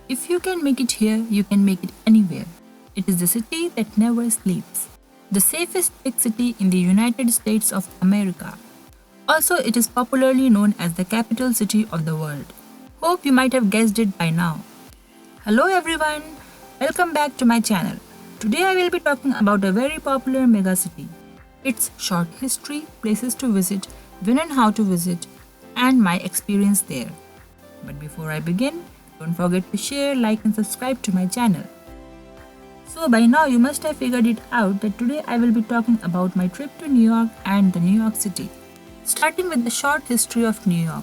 If you can make it here, you can make it anywhere. It is the city that never sleeps. The safest big city in the United States of America. Also, it is popularly known as the capital city of the world. Hope you might have guessed it by now. Hello everyone, welcome back to my channel. Today I will be talking about a very popular megacity. Its short history, places to visit, when and how to visit, and my experience there. But before I begin, don't forget to share, like and subscribe to my channel. So by now you must have figured it out that today I will be talking about my trip to New York and the New York City. Starting with the short history of New York.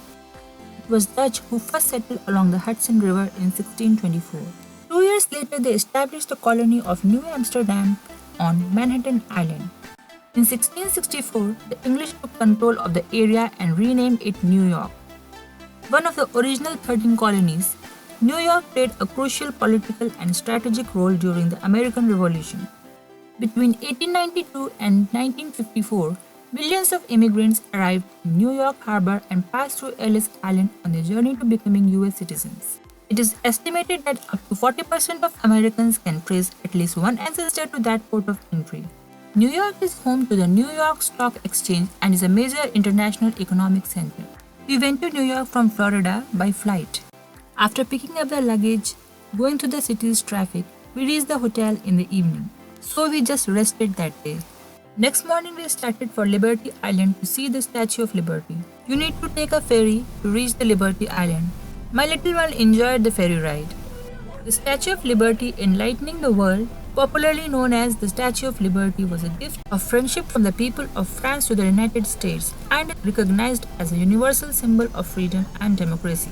It was Dutch who first settled along the Hudson River in 1624. 2 years later they established the colony of New Amsterdam on Manhattan Island. In 1664, the English took control of the area and renamed it New York. One of the original 13 colonies, New York played a crucial political and strategic role during the American Revolution. Between 1892 and 1954, millions of immigrants arrived in New York Harbor and passed through Ellis Island on their journey to becoming US citizens. It is estimated that up to 40% of Americans can trace at least one ancestor to that port of entry. New York is home to the New York Stock Exchange and is a major international economic center. We went to New York from Florida by flight. After picking up the luggage, going through the city's traffic, we reached the hotel in the evening. So we just rested that day. Next morning we started for Liberty Island to see the Statue of Liberty. You need to take a ferry to reach the Liberty Island. My little one enjoyed the ferry ride. The Statue of Liberty enlightening the world, popularly known as the Statue of Liberty, was a gift of friendship from the people of France to the United States and recognized as a universal symbol of freedom and democracy.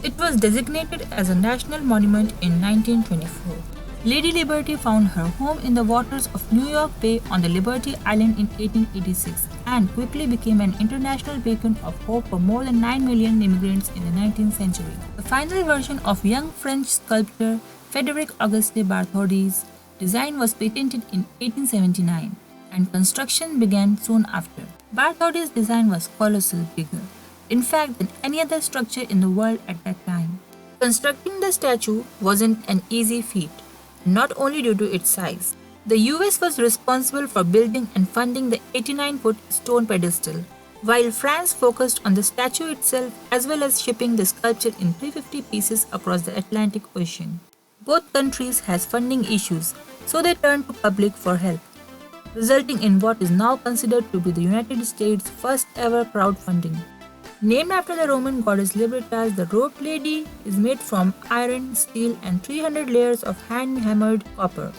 It was designated as a national monument in 1924. Lady Liberty found her home in the waters of New York Bay on the Liberty Island in 1886 and quickly became an international beacon of hope for more than 9 million immigrants in the 19th century. The final version of young French sculptor Frédéric Auguste Bartholdi's design was patented in 1879 and construction began soon after. Bartholdi's design was colossally bigger, in fact, than any other structure in the world at that time. Constructing the statue wasn't an easy feat, not only due to its size. The US was responsible for building and funding the 89-foot stone pedestal, while France focused on the statue itself as well as shipping the sculpture in 350 pieces across the Atlantic Ocean. Both countries has funding issues, so they turned to public for help, resulting in what is now considered to be the United States' first ever crowdfunding. Named after the Roman goddess Libertas, the Rope Lady is made from iron, steel and 300 layers of hand-hammered copper.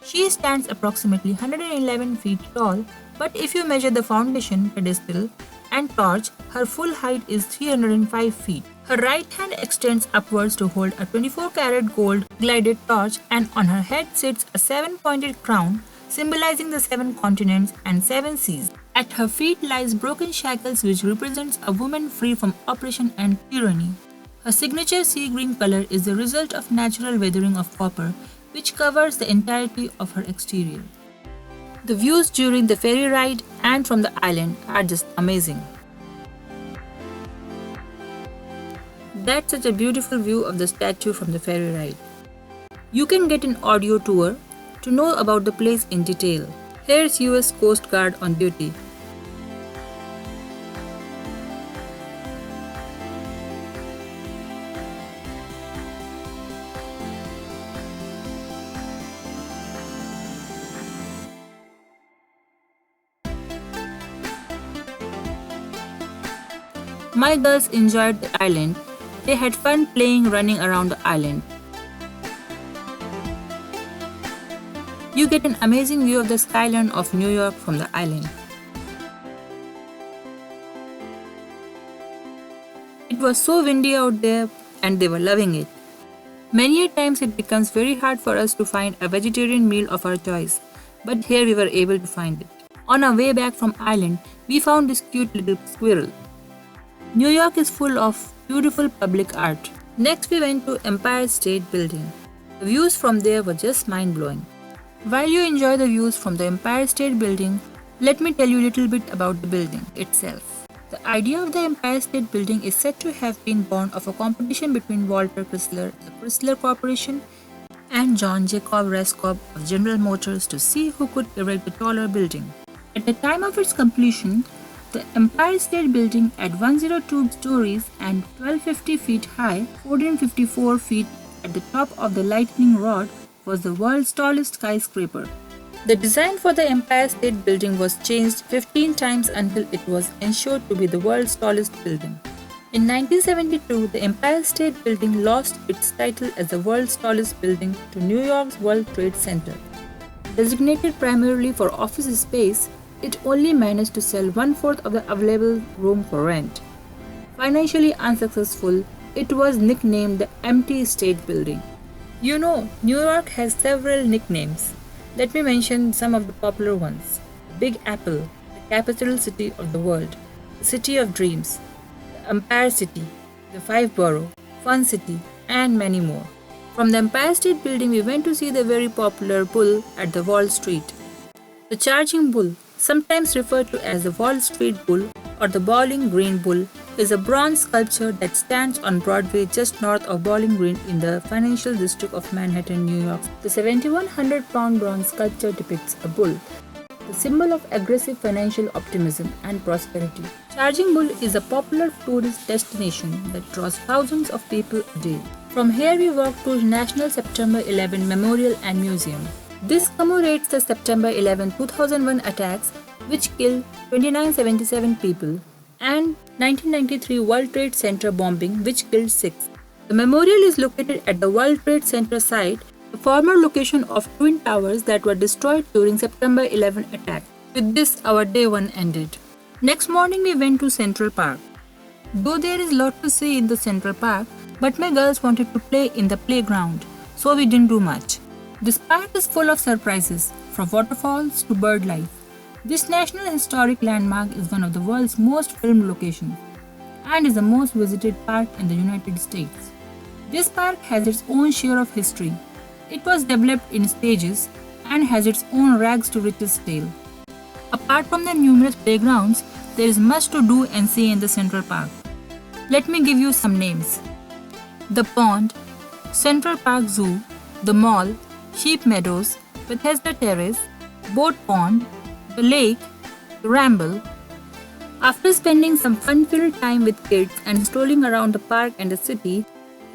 She stands approximately 111 feet tall, but if you measure the foundation, pedestal and torch, her full height is 305 feet. Her right hand extends upwards to hold a 24-karat gold gilded torch, and on her head sits a 7-pointed crown symbolizing the 7 continents and 7 seas. At her feet lies broken shackles, which represents a woman free from oppression and tyranny. Her signature sea green color is the result of natural weathering of copper, which covers the entirety of her exterior. The views during the ferry ride and from the island are just amazing. That's such a beautiful view of the statue from the ferry ride. You can get an audio tour to know about the place in detail. Here's US Coast Guard on duty. My girls enjoyed the island. They had fun playing running around the island. You get an amazing view of the skyline of New York from the island. It was so windy out there and they were loving it. Many a times it becomes very hard for us to find a vegetarian meal of our choice, but here we were able to find it. On our way back from island, we found this cute little squirrel. New York is full of beautiful public art. Next we went to Empire State Building. The views from there were just mind-blowing. While you enjoy the views from the Empire State Building, let me tell you a little bit about the building itself. The idea of the Empire State Building is said to have been born of a competition between Walter Chrysler, the Chrysler Corporation, and John Jacob Raskob of General Motors to see who could erect the taller building. At the time of its completion, the Empire State Building at 102 stories and 1250 feet high, 1454 feet at the top of the lightning rod, was the world's tallest skyscraper. The design for the Empire State Building was changed 15 times until it was ensured to be the world's tallest building. In 1972, the Empire State Building lost its title as the world's tallest building to New York's World Trade Center. Designated primarily for office space, it only managed to sell one-fourth of the available room for rent. Financially unsuccessful, it was nicknamed the Empty State Building. You know, New York has several nicknames. Let me mention some of the popular ones. Big Apple, the capital city of the world, the City of Dreams, the Empire City, the Five Borough, Fun City, and many more. From the Empire State Building, we went to see the very popular bull at the Wall Street. The Charging Bull, sometimes referred to as the Wall Street Bull or the Bowling Green Bull, is a bronze sculpture that stands on Broadway just north of Bowling Green in the financial district of Manhattan, New York. The 7,100-pound bronze sculpture depicts a bull, the symbol of aggressive financial optimism and prosperity. Charging Bull is a popular tourist destination that draws thousands of people a day. From here we walk to National September 11 Memorial and Museum. This commemorates the September 11, 2001 attacks which killed 2,977 people and 1993 World Trade Center bombing which killed 6. The memorial is located at the World Trade Center site, the former location of twin towers that were destroyed during September 11 attack. With this, our day 1 ended. Next morning we went to Central Park. Though there is lot to see in the Central Park, but my girls wanted to play in the playground, so we didn't do much. This park is full of surprises, from waterfalls to bird life. This National Historic Landmark is one of the world's most filmed locations and is the most visited park in the United States. This park has its own share of history. It was developed in stages and has its own rags to riches tale. Apart from the numerous playgrounds, there is much to do and see in the Central Park. Let me give you some names. The Pond, Central Park Zoo, The Mall, Sheep Meadows, Bethesda Terrace, Boat Pond, the Lake, the Ramble. After spending some fun-filled time with kids and strolling around the park and the city,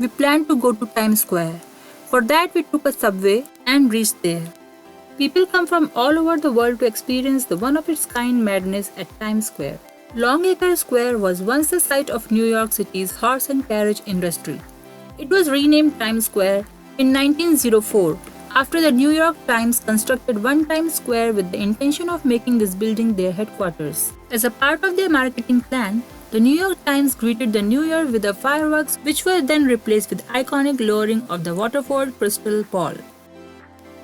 we planned to go to Times Square. For that, we took a subway and reached there. People come from all over the world to experience the one-of-its-kind madness at Times Square. Longacre Square was once the site of New York City's horse and carriage industry. It was renamed Times Square in 1904 after the New York Times constructed one Times Square with the intention of making this building their headquarters. As a part of their marketing plan, the New York Times greeted the new year with the fireworks, which were then replaced with iconic lowering of the Waterford Crystal Ball.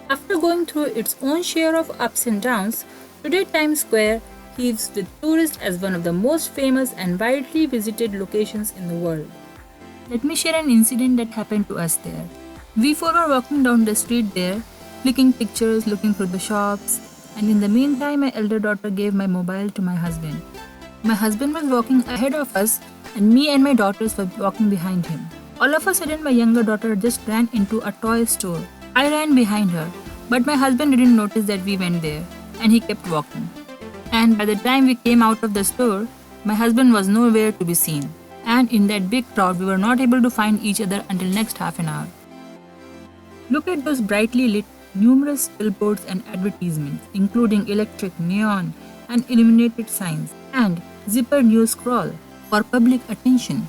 After going through its own share of ups and downs, today Times Square heaves with tourists as one of the most famous and widely visited locations in the world. Let me share an incident that happened to us there. We four were walking down the street there, clicking pictures, looking through the shops, and in the meantime my elder daughter gave my mobile to my husband. My husband was walking ahead of us and me and my daughters were walking behind him. All of a sudden my younger daughter just ran into a toy store. I ran behind her, but my husband didn't notice that we went there and he kept walking. And by the time we came out of the store, my husband was nowhere to be seen. And in that big crowd we were not able to find each other until next half an hour. Look at those brightly lit numerous billboards and advertisements, including electric, neon, and illuminated signs, and zipper news scroll for public attention.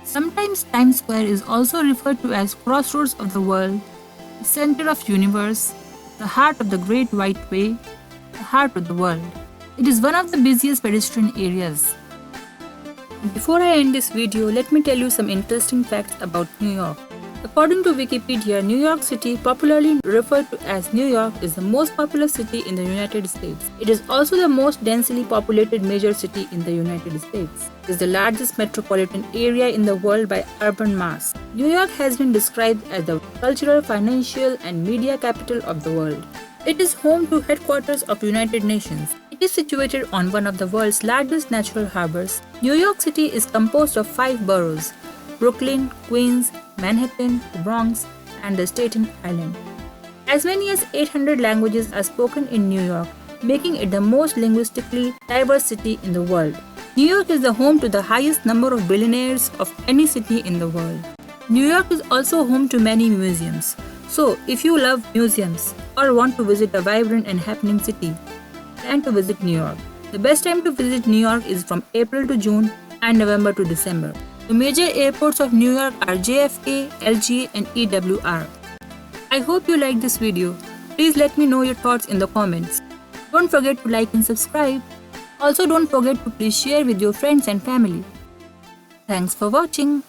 Sometimes Times Square is also referred to as crossroads of the world, the center of universe, the heart of the Great White Way, the heart of the world. It is one of the busiest pedestrian areas. Before I end this video, let me tell you some interesting facts about New York. According to Wikipedia, New York City, popularly referred to as New York, is the most populous city in the United States. It is also the most densely populated major city in the United States. It is the largest metropolitan area in the world by urban mass. New York has been described as the cultural, financial, and media capital of the world. It is home to headquarters of United Nations. It is situated on one of the world's largest natural harbors. New York City is composed of 5 boroughs: Brooklyn, Queens, Manhattan, the Bronx, and the Staten Island. As many as 800 languages are spoken in New York, making it the most linguistically diverse city in the world. New York is the home to the highest number of billionaires of any city in the world. New York is also home to many museums. So, if you love museums or want to visit a vibrant and happening city, plan to visit New York. The best time to visit New York is from April to June and November to December. The major airports of New York are JFK, LGA, and EWR. I hope you liked this video. Please let me know your thoughts in the comments. Don't forget to like and subscribe. Also, don't forget to please share with your friends and family. Thanks for watching.